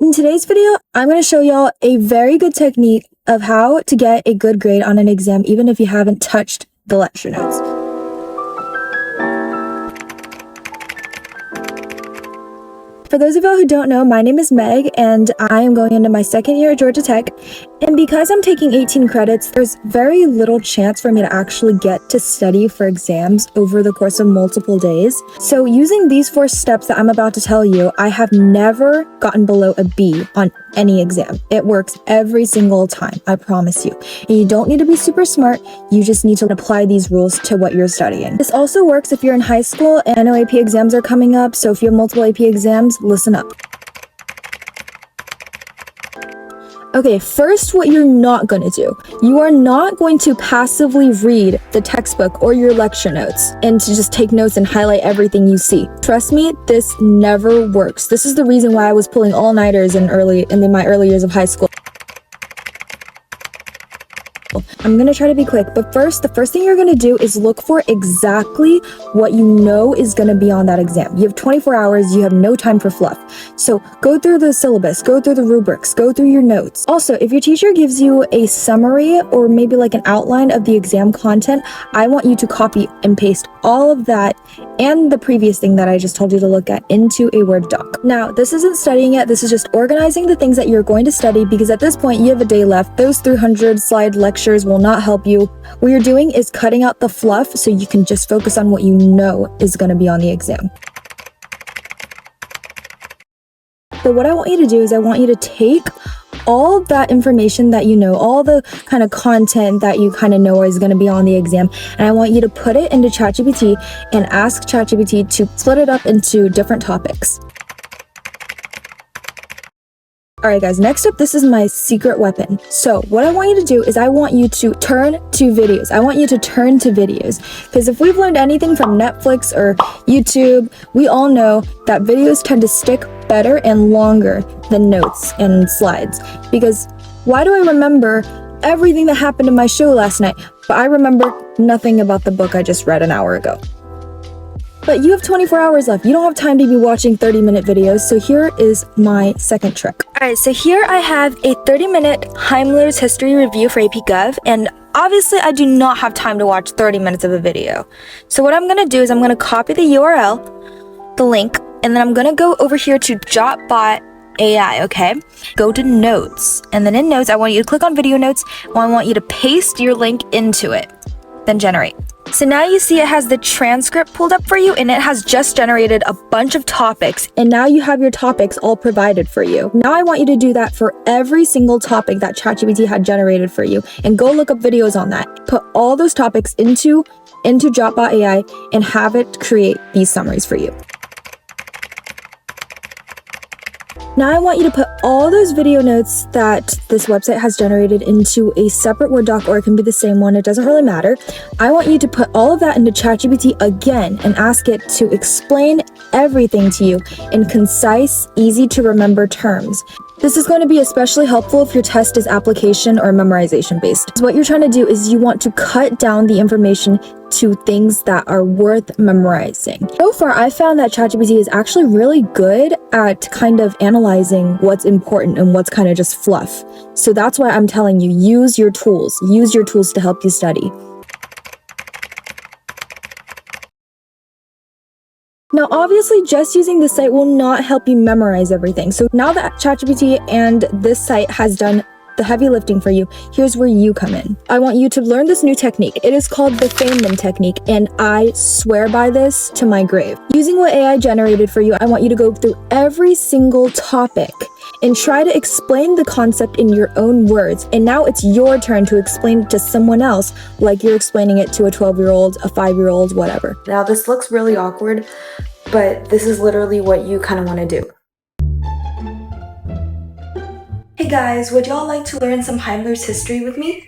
In today's video, I'm going to show y'all a very good technique of how to get a good grade on an exam even if you haven't touched the lecture notes. For those of y'all who don't know, my name is Meg, and I am going into my second year at Georgia Tech. And because I'm taking 18 credits, there's very little chance for me to actually get to study for exams over the course of multiple days. So using these 4 steps that I'm about to tell you, I have never gotten below a B on any exam. It works every single time, I promise you. And you don't need to be super smart, you just need to apply these rules to what you're studying. This also works if you're in high school, and I know AP exams are coming up, so if you have multiple AP exams, listen up. Okay, first, what you're not going to do. You are not going to passively read the textbook or your lecture notes and to just take notes and highlight everything you see. Trust me, this never works. This is the reason why I was pulling all-nighters in my early years of high school. I'm going to try to be quick, but first, the first thing you're going to do is look for exactly what you know is going to be on that exam. You have 24 hours, you have no time for fluff. So go through the syllabus, go through the rubrics, go through your notes. Also, if your teacher gives you a summary or maybe like an outline of the exam content, I want you to copy and paste all of that and the previous thing that I just told you to look at into a Word doc. Now, this isn't studying yet, this is just organizing the things that you're going to study, because at this point you have a day left. Those 300 slide lectures will not help you. What you're doing is cutting out the fluff so you can just focus on what you know is going to be on the exam. So what I want you to do is I want you to take all that information that you know, all the kind of content that you kind of know is going to be on the exam, and I want you to put it into ChatGPT and ask ChatGPT to split it up into different topics. Alright guys, next up, this is my secret weapon. So what I want you to do is I want you to turn to videos. I want you to turn to videos. Because if we've learned anything from Netflix or YouTube, we all know that videos tend to stick better and longer than notes and slides. Because why do I remember everything that happened in my show last night, but I remember nothing about the book I just read an hour ago? But you have 24 hours left. You don't have time to be watching 30-minute videos, so here is my second trick. Alright, so here I have a 30-minute Heimler's History Review for AP Gov, and obviously I do not have time to watch 30 minutes of a video. So what I'm going to do is I'm going to copy the URL, the link, and then I'm going to go over here to Jotbot AI, okay? Go to Notes, and then in Notes, I want you to click on Video Notes, and I want you to paste your link into it, then generate. So now you see it has the transcript pulled up for you, and it has just generated a bunch of topics, and now you have your topics all provided for you. Now I want you to do that for every single topic that ChatGPT had generated for you, and go look up videos on that. Put all those topics into Jotbot AI and have it create these summaries for you. Now I want you to put all those video notes that this website has generated into a separate Word doc, or it can be the same one, it doesn't really matter. I want you to put all of that into ChatGPT again and ask it to explain everything to you in concise, easy to remember terms. This is going to be especially helpful if your test is application or memorization based. So what you're trying to do is you want to cut down the information to things that are worth memorizing. So far, I found that ChatGPT is actually really good at kind of analyzing what's important and what's kind of just fluff. So that's why I'm telling you, use your tools to help you study. Now, obviously, just using this site will not help you memorize everything. So now that ChatGPT and this site has done the heavy lifting for you, here's where you come in. I want you to learn this new technique. It is called the Feynman Technique, and I swear by this to my grave. Using what AI generated for you, I want you to go through every single topic and try to explain the concept in your own words. And now it's your turn to explain it to someone else, like you're explaining it to a 12-year-old, a 5-year-old, whatever. Now this looks really awkward, but this is literally what you kind of want to do. Hey guys, would y'all like to learn some Heimler's history with me?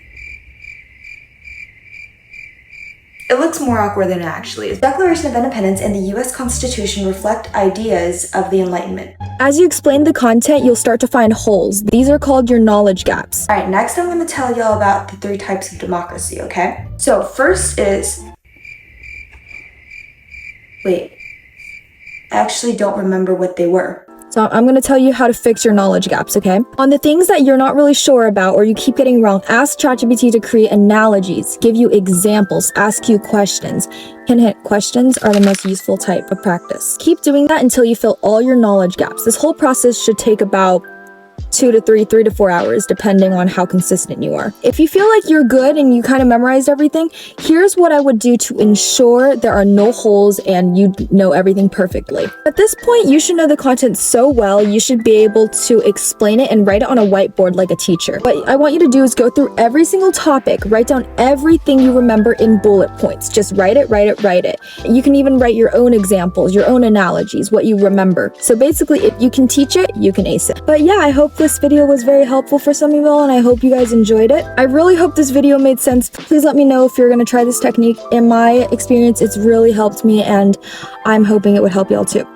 It looks more awkward than it actually is. The Declaration of Independence and the US Constitution reflect ideas of the Enlightenment. As you explain the content, you'll start to find holes. These are called your knowledge gaps. Alright, next I'm going to tell y'all about the 3 types of democracy, okay? So first is... Wait. I actually don't remember what they were. So I'm going to tell you how to fix your knowledge gaps, okay? On the things that you're not really sure about or you keep getting wrong, ask ChatGPT to create analogies, give you examples, ask you questions. Hint, questions are the most useful type of practice. Keep doing that until you fill all your knowledge gaps. This whole process should take about 2 to 3 to 4 hours, depending on how consistent you are. If you feel like you're good and you kind of memorized everything, here's what I would do to ensure there are no holes and you know everything perfectly. At this point, you should know the content so well, you should be able to explain it and write it on a whiteboard like a teacher. What I want you to do is go through every single topic, write down everything you remember in bullet points. Just write it, write it, write it. You can even write your own examples, your own analogies, what you remember. So basically, if you can teach it, you can ace it. But yeah, I hope this video was very helpful for some of you all, and I hope you guys enjoyed it. I really hope this video made sense. Please let me know if you're going to try this technique. In my experience, it's really helped me, and I'm hoping it would help y'all too.